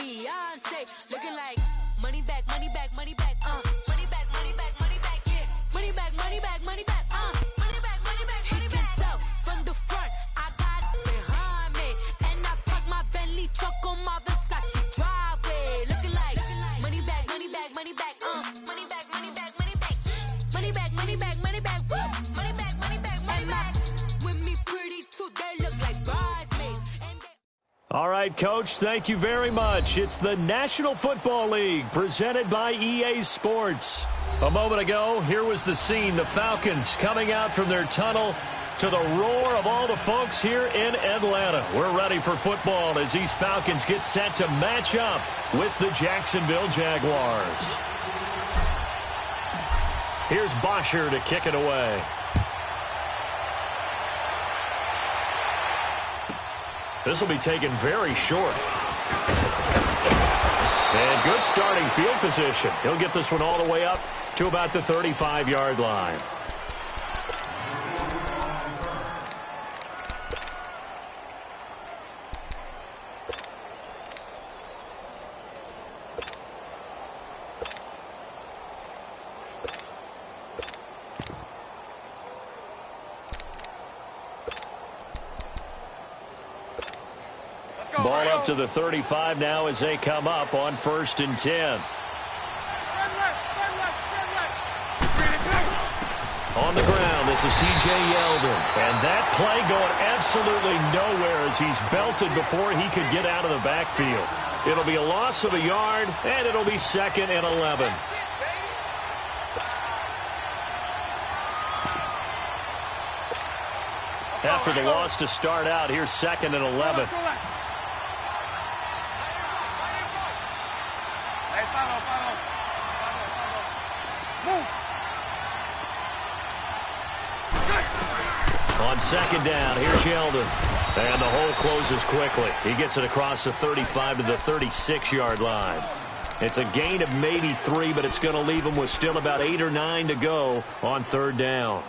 Beyonce. Looking like money back, money back, money back, money back, money back, money back, yeah. Money back, money back, money back, money back, money back, money back. He can tell from the front, I got it behind me. And I park my Bentley truck on my Versace driveway. Looking like money back, money back, money back, money back, money back, money back. Money back, money back, money back, woo. Money back, money back, money back. With me pretty too, they look like bridesmaids. All right, Coach, thank you very much. It's the National Football League presented by EA Sports. A moment ago, here was the scene. The Falcons coming out from their tunnel to the roar of all the folks here in Atlanta. We're ready for football as these Falcons get set to match up with the Jacksonville Jaguars. Here's Bosher to kick it away. This will be taken very short. And good starting field position. He'll get this one all the way up to about the 35-yard line. Ball up to the 35 now as they come up on 1st and 10. On the ground, this is T.J. Yeldon. And that play going absolutely nowhere as he's belted before he could get out of the backfield. It'll be a loss of a yard, and it'll be 2nd and 11. After the loss to start out, here's 2nd and 11. On 2nd down, here's Yeldon. And the hole closes quickly. He gets it across the 35 to the 36-yard line. It's a gain of maybe 3, but it's going to leave him with still about 8 or 9 to go on 3rd down.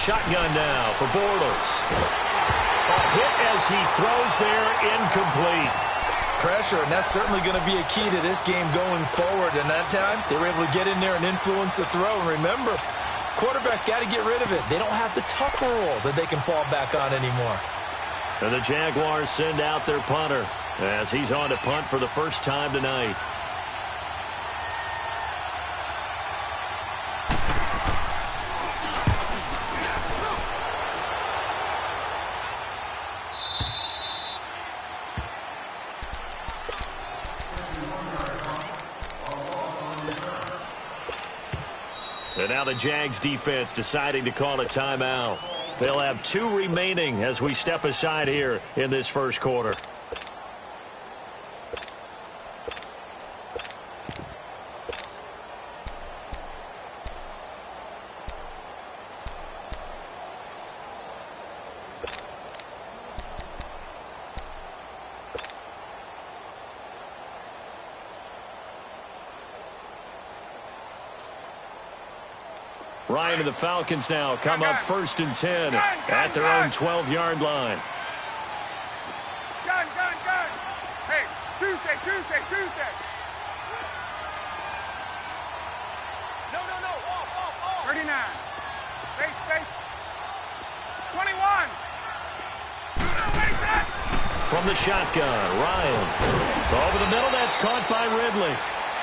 Shotgun now for Bortles. A hit as he throws there, incomplete. Pressure, and that's certainly going to be a key to this game going forward. And that time, they were able to get in there and influence the throw. And remember, quarterbacks got to get rid of it. They don't have the Tucker rule that they can fall back on anymore. And the Jaguars send out their punter as he's on to punt for the first time tonight. And now the Jags defense deciding to call a timeout. They'll have 2 remaining as we step aside here in this first quarter. Ryan and the Falcons now come up 1st and 10 at their own 12-yard line. Gun. Hey, Tuesday. No. Off. 39. Space. 21. From the shotgun, Ryan. Over the middle, that's caught by Ridley.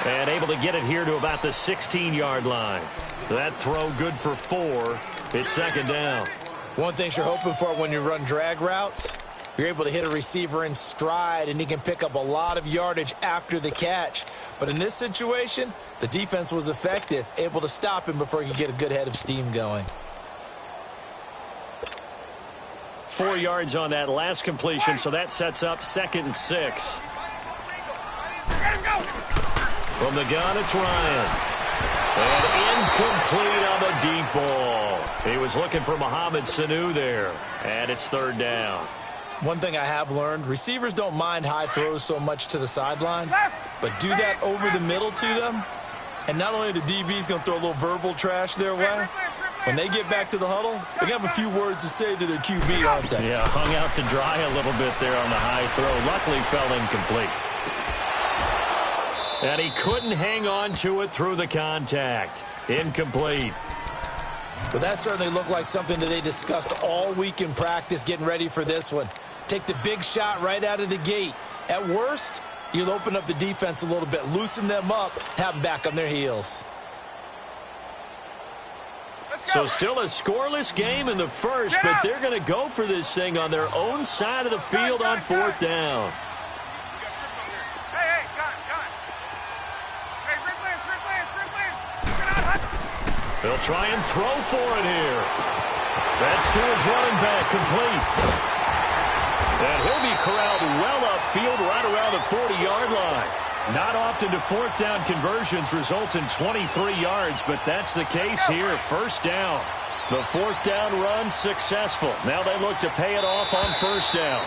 And able to get it here to about the 16-yard line. That throw good for 4. It's 2nd down. One thing you're hoping for when you run drag routes, you're able to hit a receiver in stride, and he can pick up a lot of yardage after the catch. But in this situation, the defense was effective, able to stop him before he could get a good head of steam going. 4 yards on that last completion, so that sets up 2nd and 6. From the gun, it's Ryan. Incomplete on the deep ball. He was looking for Mohamed Sanu there, and it's third down. One thing I have learned, receivers don't mind high throws so much to the sideline, but do that over the middle to them, and not only the DB's going to throw a little verbal trash their way, when they get back to the huddle, they're going to have a few words to say to their QB, aren't they? Yeah, hung out to dry a little bit there on the high throw. Luckily fell incomplete. And he couldn't hang on to it through the contact. Incomplete. But that certainly looked like something that they discussed all week in practice getting ready for this one. Take the big shot right out of the gate. At worst, you'll open up the defense a little bit, loosen them up, have them back on their heels. So still a scoreless game in the first, but they're going to go for this thing on their own side of the field on fourth down. They'll try and throw for it here. That's to his running back, complete. And he'll be corralled well upfield right around the 40-yard line. Not often do fourth down conversions result in 23 yards, but that's the case here. First down. The fourth down run successful. Now they look to pay it off on first down.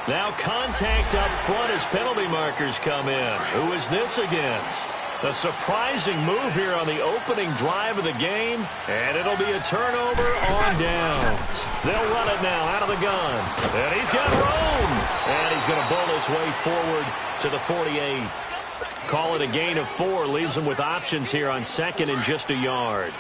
Now contact up front as penalty markers come in. Who is this against? A surprising move here on the opening drive of the game, and it'll be a turnover on downs. They'll run it now out of the gun, and he's got room, and he's going to bowl his way forward to the 48. Call it a gain of 4, leaves him with options here on second and just a yard.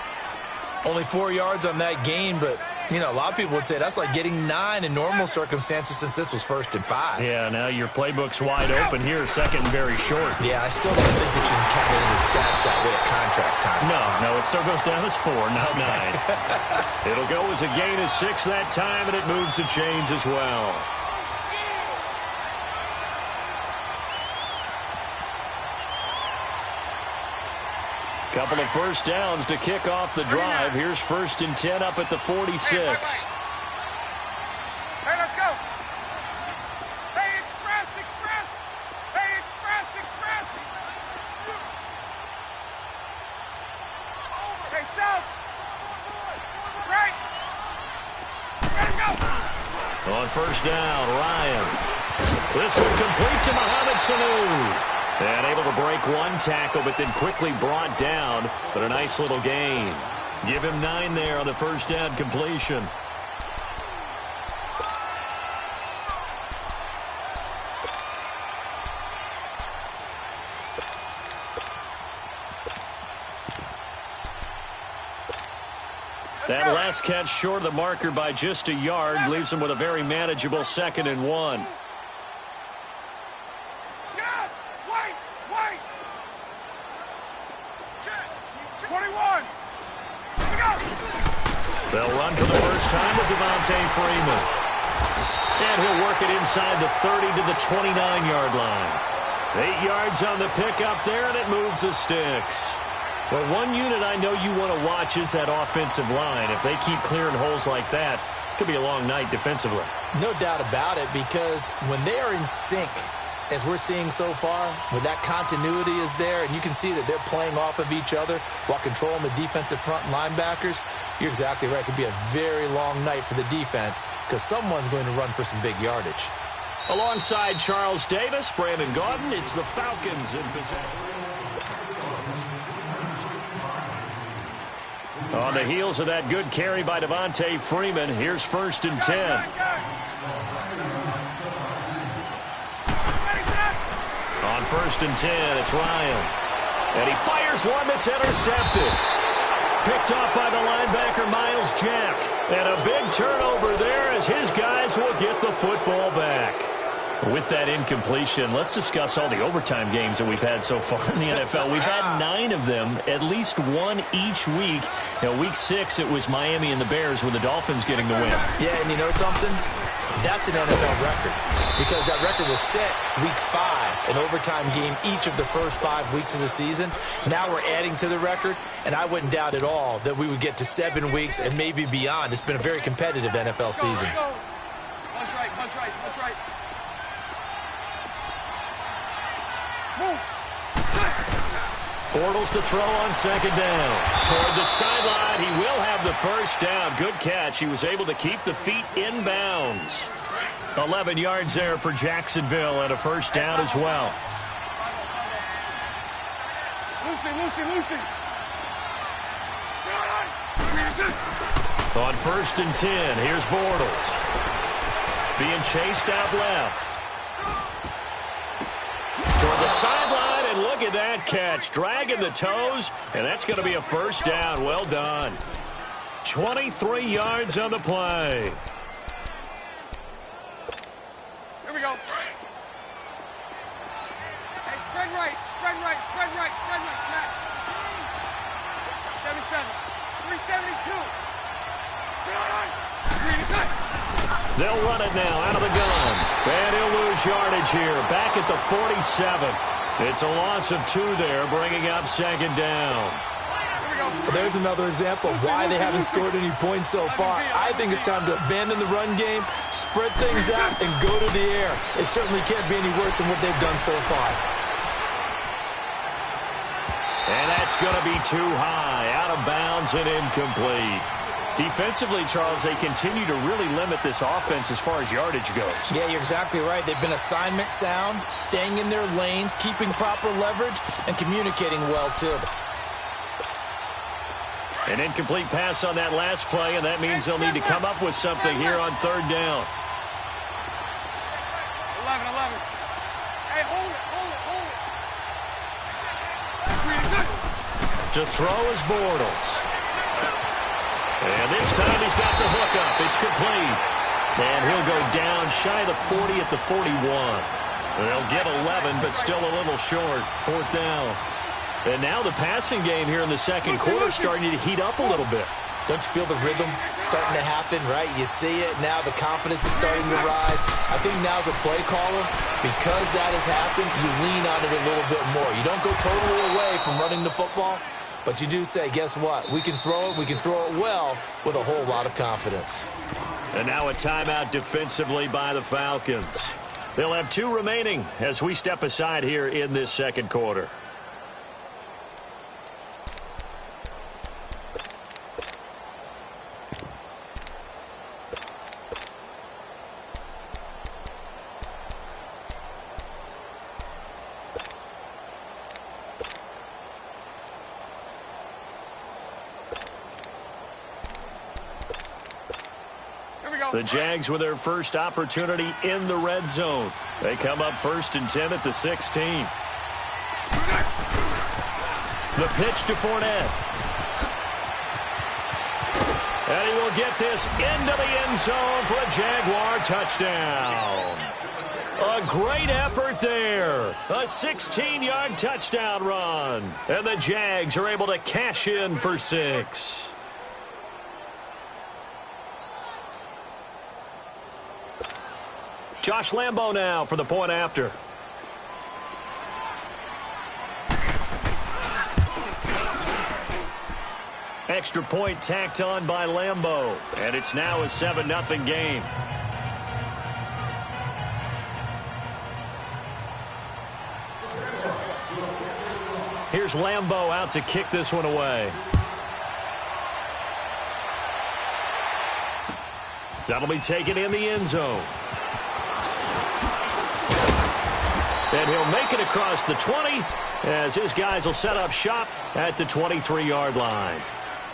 Only 4 yards on that gain, but, you know, a lot of people would say that's like getting 9 in normal circumstances since this was 1st and 5. Yeah, now your playbook's wide open here, second and very short. Yeah, I still don't think that you can count it in the stats that way at contract time. No, it still goes down as 4, not 9. It'll go as a gain of 6 that time, and it moves the chains as well. Couple of first downs to kick off the drive. Here's 1st and 10 up at the 46. Hey, let's go. Hey, express. Hey, express. Hey, south. Right. Ready to go. On first down, Ryan. This one complete to Mohamed Sanu. And able to break one tackle, but then quickly brought down. But a nice little gain. Give him 9 there on the first down completion. That last catch short of the marker by just a yard leaves him with a very manageable 2nd and 1. They'll run for the first time with Devontae Freeman. And he'll work it inside the 30 to the 29-yard line. 8 yards on the pickup there, and it moves the sticks. Well, one unit I know you want to watch is that offensive line. If they keep clearing holes like that, it could be a long night defensively. No doubt about it, because when they are in sync, as we're seeing so far, when that continuity is there, and you can see that they're playing off of each other while controlling the defensive front linebackers, you're exactly right. It could be a very long night for the defense because someone's going to run for some big yardage. Alongside Charles Davis, Brandon Gaudin, it's the Falcons in possession. On the heels of that good carry by Devontae Freeman, here's 1st and 10. On 1st and 10, it's Ryan. And he fires one that's intercepted. Picked off by the linebacker, Miles Jack. And a big turnover there as his guys will get the football back. With that incompletion, let's discuss all the overtime games that we've had so far in the NFL. We've had 9 of them, at least one each week. Now, week 6, it was Miami and the Bears with the Dolphins getting the win. Yeah, and you know something? That's an NFL record because that record was set week 5, an overtime game each of the first 5 weeks of the season. Now we're adding to the record, and I wouldn't doubt at all that we would get to 7 weeks and maybe beyond. It's been a very competitive NFL season. Punch right. Move. Bortles to throw on second down. Toward the sideline, he will have the first down. Good catch. He was able to keep the feet in bounds. 11 yards there for Jacksonville and a first down as well. Lucy. On 1st and 10, here's Bortles. Being chased out left. Toward the sideline, and look at that catch. Dragging the toes, and that's going to be a first down. Well done. 23 yards on the play. Here we go. Hey, spread right. Snap. 77. 372. They'll run it now out of the gun. And he'll lose yardage here. Back at the 47. It's a loss of 2 there, bringing up second down. There's another example of why they haven't scored any points so far. I think it's time to abandon the run game, spread things out, and go to the air. It certainly can't be any worse than what they've done so far. And that's going to be too high, out of bounds and incomplete. Defensively, Charles, they continue to really limit this offense as far as yardage goes. Yeah, you're exactly right. They've been assignment sound, staying in their lanes, keeping proper leverage, and communicating well, too. An incomplete pass on that last play, and that means they'll need to come up with something here on 3rd down. 11. Hey, hold it. To throw is Bortles. And this time he's got the hook up. It's complete. And he'll go down shy of the 40 at the 41. They'll get 11, but still a little short. 4th down. And now the passing game here in the second quarter is starting to heat up a little bit. Don't you feel the rhythm starting to happen, right? You see it now. The confidence is starting to rise. I think now's a play caller. Because that has happened, you lean on it a little bit more. You don't go totally away from running the football, but you do say, guess what? We can throw it. We can throw it well with a whole lot of confidence. And now a timeout defensively by the Falcons. They'll have 2 remaining as we step aside here in this second quarter. The Jags with their first opportunity in the red zone. They come up 1st and 10 at the 16. The pitch to Fournette. And he will get this into the end zone for a Jaguar touchdown. A great effort there. A 16-yard touchdown run. And the Jags are able to cash in for 6. Josh Lambo now for the point after. Extra point tacked on by Lambo. And it's now a 7-0 game. Here's Lambo out to kick this one away. That'll be taken in the end zone. And he'll make it across the 20 as his guys will set up shop at the 23-yard line.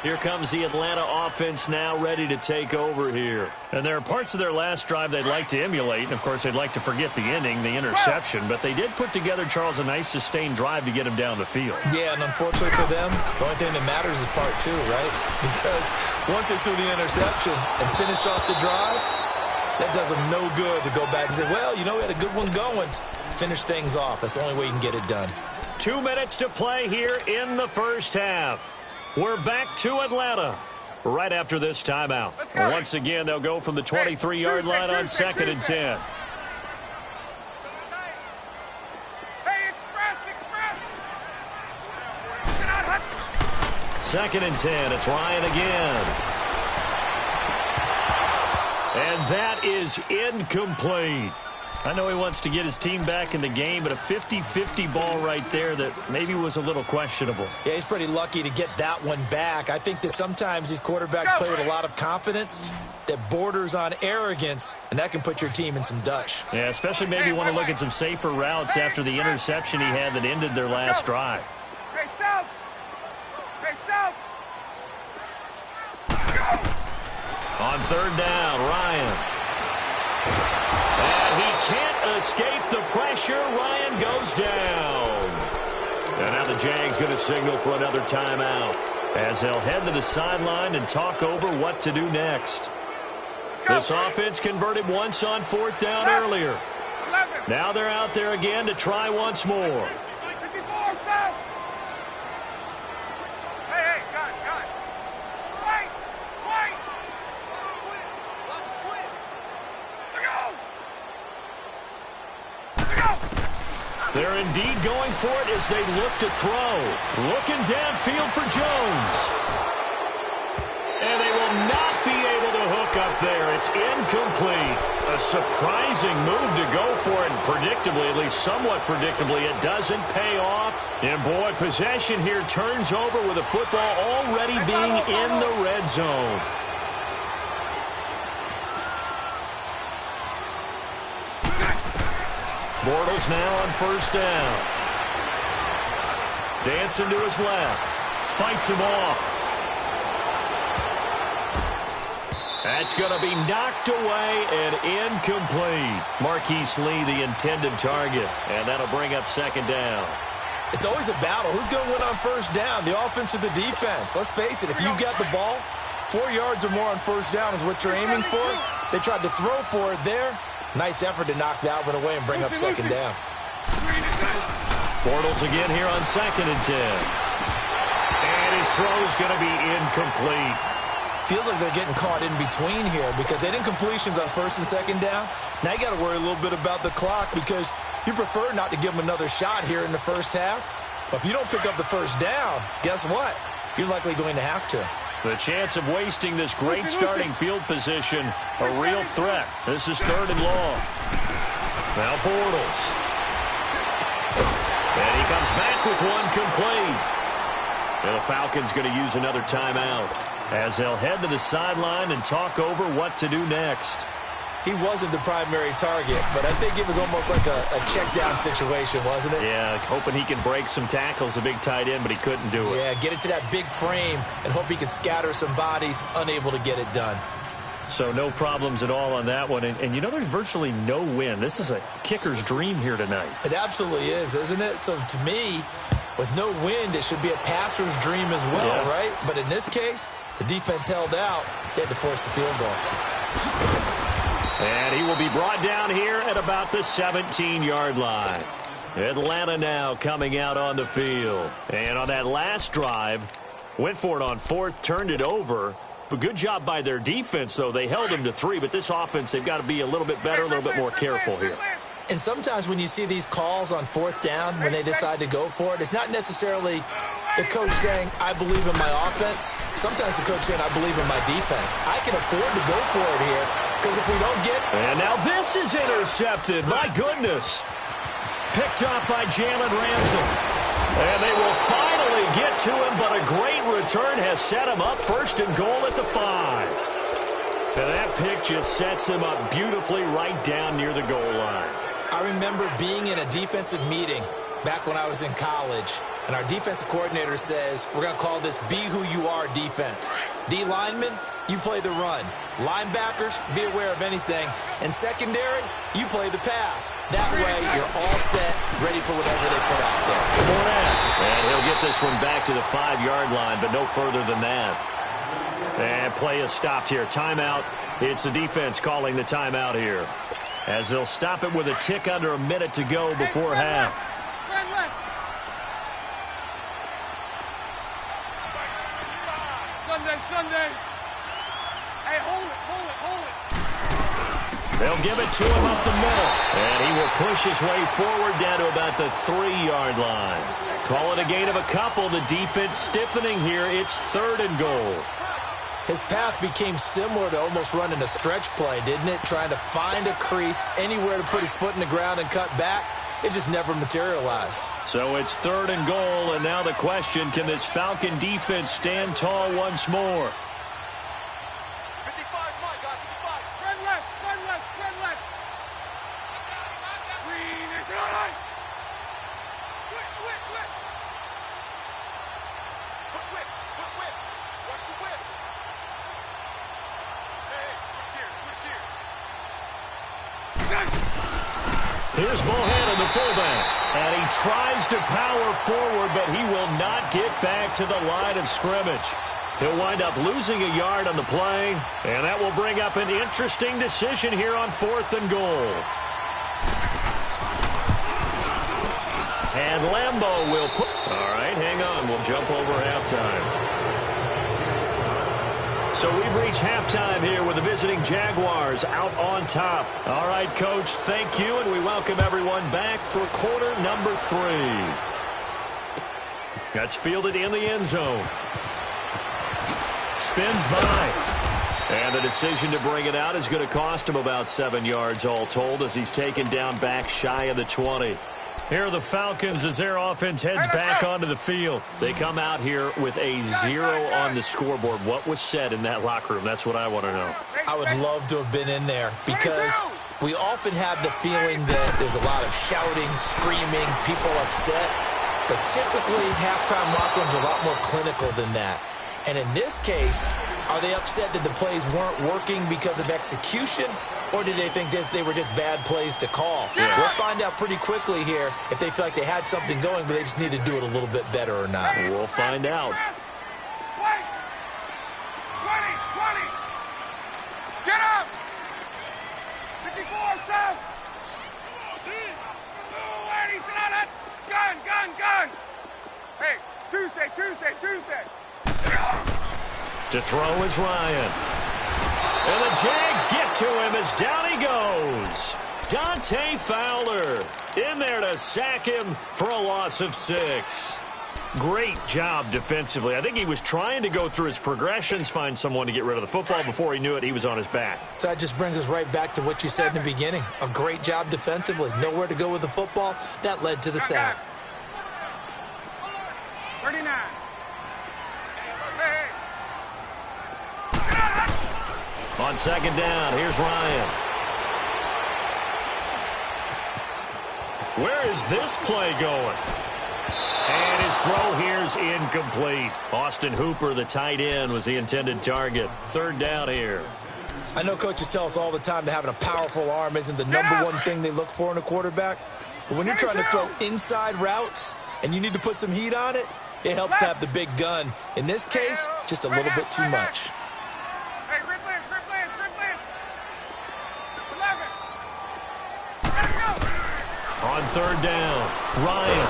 Here comes the Atlanta offense now ready to take over here. And there are parts of their last drive they'd like to emulate. And, of course, they'd like to forget the ending, the interception. But they did put together, Charles, a nice sustained drive to get him down the field. Yeah, and unfortunately for them, the only thing that matters is part 2, right? Because once they threw the interception and finished off the drive, that does them no good to go back and say, well, you know, we had a good one going. Finish things off. That's the only way you can get it done. 2 minutes to play here in the first half. We're back to Atlanta right after this timeout. Once again, they'll go from the 23-yard line on 2nd and 10. Hey, express! 2nd and 10. It's Ryan again. And that is incomplete. I know he wants to get his team back in the game, but a 50-50 ball right there that maybe was a little questionable. Yeah, he's pretty lucky to get that one back. I think that sometimes these quarterbacks play with a lot of confidence that borders on arrogance, and that can put your team in some Dutch. Yeah, especially maybe want to look at some safer routes after the interception he had that ended their last drive. Hey, south. Hey, south. On third down, Ryan. And he can't escape the pressure. Ryan goes down. And now the Jags going to signal for another timeout as they'll head to the sideline and talk over what to do next. This offense converted once on fourth down earlier. Now they're out there again to try once more. 54, south. Hey, got it. Wait. They're indeed going for it as they look to throw. Looking downfield for Jones. And they will not be able to hook up there. It's incomplete. A surprising move to go for it. And predictably, at least somewhat predictably, it doesn't pay off. And boy, possession here turns over with the football already being in the red zone. Bortles now on first down. Dancing to his left. Fights him off. That's going to be knocked away and incomplete. Marquise Lee, the intended target. And that'll bring up second down. It's always a battle. Who's going to win on first down, the offense or the defense? Let's face it, if you've got the ball, 4 yards or more on first down is what you're aiming for. They tried to throw for it there. Nice effort to knock that one away and bring up second down. Bortles again here on 2nd and 10. And his throw's going to be incomplete. Feels like they're getting caught in between here because they didn't completions on first and second down. Now you got to worry a little bit about the clock because you prefer not to give them another shot here in the first half. But if you don't pick up the first down, guess what? You're likely going to have to. The chance of wasting this great starting field position, a real threat. This is 3rd and long. Now Bortles. And he comes back with one complete. And the Falcons going to use another timeout as they'll head to the sideline and talk over what to do next. He wasn't the primary target, but I think it was almost like a check-down situation, wasn't it? Yeah, hoping he can break some tackles, a big tight end, but he couldn't do it. Yeah, get it to that big frame and hope he can scatter some bodies, unable to get it done. So no problems at all on that one. And you know, there's virtually no win. This is a kicker's dream here tonight. It absolutely is, isn't it? So to me, with no wind, it should be a passer's dream as well, right? But in this case, the defense held out. They had to force the field goal. And he will be brought down here at about the 17-yard line. Atlanta now coming out on the field. And on that last drive, went for it on fourth, turned it over. But good job by their defense, though. They held them to 3, but this offense, they've got to be a little bit better, a little bit more careful here. And sometimes when you see these calls on fourth down, when they decide to go for it, it's not necessarily the coach saying, I believe in my offense. Sometimes the coach saying, I believe in my defense. I can afford to go for it here, because if we don't get... And now this is intercepted. My goodness. Picked up by Jalen Ramsey. And they will finally get to him, but a great return has set him up 1st and goal at the 5. And that pick just sets him up beautifully right down near the goal line. I remember being in a defensive meeting back when I was in college, and our defensive coordinator says, we're going to call this Be Who You Are defense. D linemen, you play the run. Linebackers, be aware of anything. And secondary, you play the pass. That way, you're all set, ready for whatever they put out there. And he'll get this one back to the 5-yard line, but no further than that. And play is stopped here. Timeout. It's the defense calling the timeout here, as they'll stop it with a tick under a minute to go before half. Sunday. Hey, hold it. They'll give it to him up the middle. And he will push his way forward down to about the 3-yard line. Call it a gain of a couple. The defense stiffening here. It's 3rd and goal. His path became similar to almost running a stretch play, didn't it? Trying to find a crease, anywhere to put his foot in the ground and cut back. It just never materialized. So it's 3rd and goal, and now the question, can this Falcon defense stand tall once more? 55, my guy, 55. Spread left, spread left, spread left. Green is on. Switch, switch, switch. Put whip, put whip. Watch the whip. Hey, switch gears, switch gears. Here's Mohan, the fullback, and he tries to power forward, but he will not get back to the line of scrimmage. He'll wind up losing a yard on the play, and that will bring up an interesting decision here on 4th and goal. And Lambeau will put... All right, hang on. We'll jump over halftime. So we've reached halftime here with the visiting Jaguars out on top. All right, Coach, thank you, and we welcome everyone back for quarter number 3. That's fielded in the end zone. Spins by. And the decision to bring it out is going to cost him about 7 yards all told as he's taken down back shy of the 20. Here are the Falcons as their offense heads back onto the field. They come out here with a 0 on the scoreboard. What was said in that locker room? That's what I want to know. I would love to have been in there because we often have the feeling that there's a lot of shouting, screaming, people upset. But typically, halftime locker rooms are a lot more clinical than that. And in this case, are they upset that the plays weren't working because of execution? Or did they think they were just bad plays to call? Yeah. We'll find out pretty quickly here if they feel like they had something going, but they just need to do it a little bit better or not. We'll find out. 20, 20. Get up. 54, south. 280, sit on it. Gun. Hey, Tuesday. To throw is Ryan. And the Jags get to him as down he goes. Dante Fowler in there to sack him for a loss of 6. Great job defensively. I think he was trying to go through his progressions, find someone to get rid of the football. Before he knew it, he was on his back. So that just brings us right back to what you said in the beginning. A great job defensively. Nowhere to go with the football. That led to the sack. 39. On 2nd down, here's Ryan. Where is this play going? And his throw here's incomplete. Austin Hooper, the tight end, was the intended target. 3rd down here. I know coaches tell us all the time that having a powerful arm isn't the number one thing they look for in a quarterback. But when you're trying to throw inside routes and you need to put some heat on it, it helps to have the big gun. In this case, just a little bit too much. Hey, Ripley. 11. On 3rd down, Ryan.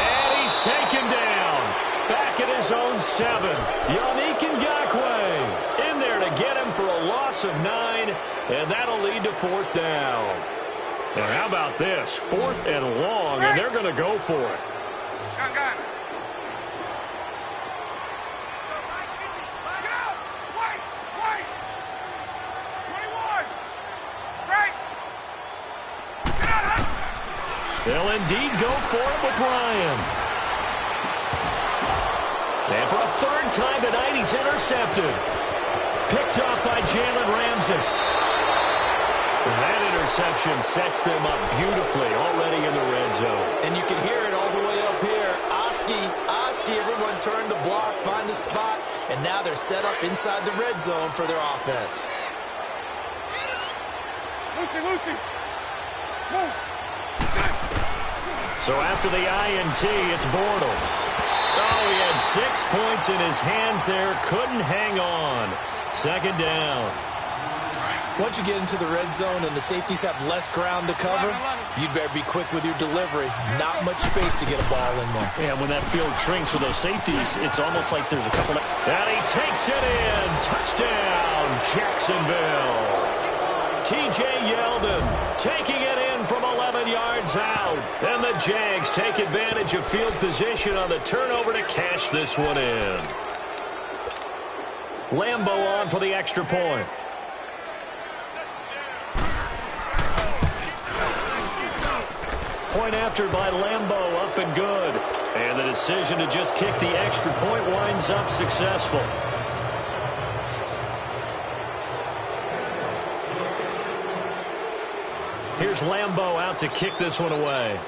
And he's taken down. Back at his own 7. Yannick Ngakoue in there to get him for a loss of 9. And that'll lead to 4th down. And how about this? 4th and long, and they're going to go for it. Gun. They'll indeed go for it with Ryan. And for a 3rd time tonight, he's intercepted. Picked off by Jalen Ramsey. And that interception sets them up beautifully already in the red zone. And you can hear it all the way up here. Oski, everyone turned to block, find a spot, and now they're set up inside the red zone for their offense. Lucy. Move. So after the INT, it's Bortles. Oh, he had 6 points in his hands there. Couldn't hang on. 2nd down. Once you get into the red zone and the safeties have less ground to cover, you'd better be quick with your delivery. Not much space to get a ball in there. Yeah, when that field shrinks with those safeties, it's almost like there's a couple of... And he takes it in. Touchdown, Jacksonville. T.J. Yeldon taking it in from 11 yards out. And the Jags take advantage of field position on the turnover to cash this one in. Lambo on for the extra point. Point after by Lambo, up and good. And the decision to just kick the extra point winds up successful. Here's Lambo out to kick this one away.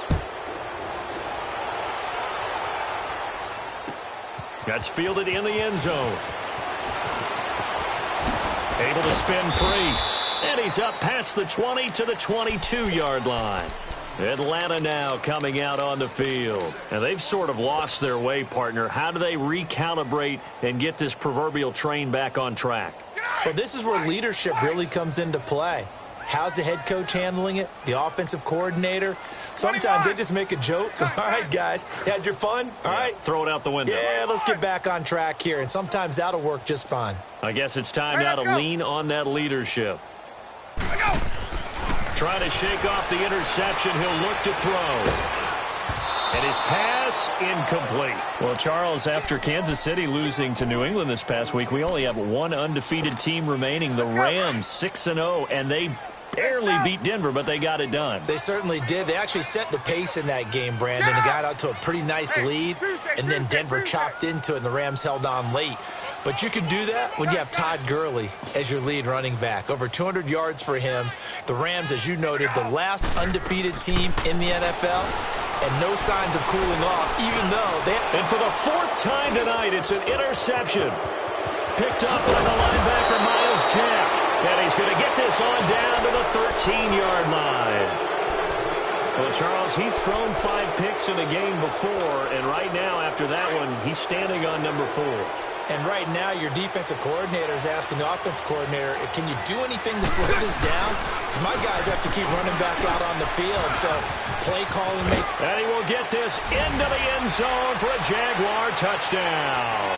That's fielded in the end zone. Able to spin free. And he's up past the 20 to the 22-yard line. Atlanta now coming out on the field. And they've sort of lost their way, partner. How do they recalibrate and get this proverbial train back on track? Well, this is where leadership really comes into play. How's the head coach handling it? The offensive coordinator? Sometimes they just make a joke. All right, guys, you had your fun? All right. Throw it out the window. Yeah, let's get back on track here. And sometimes that'll work just fine. I guess it's time now to lean on that leadership. Trying to shake off the interception. He'll look to throw. And his pass incomplete. Well, Charles, after Kansas City losing to New England this past week, we only have one undefeated team remaining. The Rams, 6-0, and they barely beat Denver, but they got it done. They certainly did. They actually set the pace in that game, Brandon. They got out to a pretty nice lead, and then Denver chopped into it, and the Rams held on late. But you can do that when you have Todd Gurley as your lead running back. Over 200 yards for him. The Rams, as you noted, the last undefeated team in the NFL, and no signs of cooling off, even though they... And for the fourth time tonight, it's an interception. Picked up by the linebacker, Miles Jack. And he's going to get this on down to the 13-yard line. Well, Charles, he's thrown 5 picks in a game before, and right now, after that one, he's standing on number 4. And right now, your defensive coordinator is asking the offensive coordinator, can you do anything to slow this down? Because my guys have to keep running back out on the field. So play calling. And he will get this into the end zone for a Jaguar touchdown.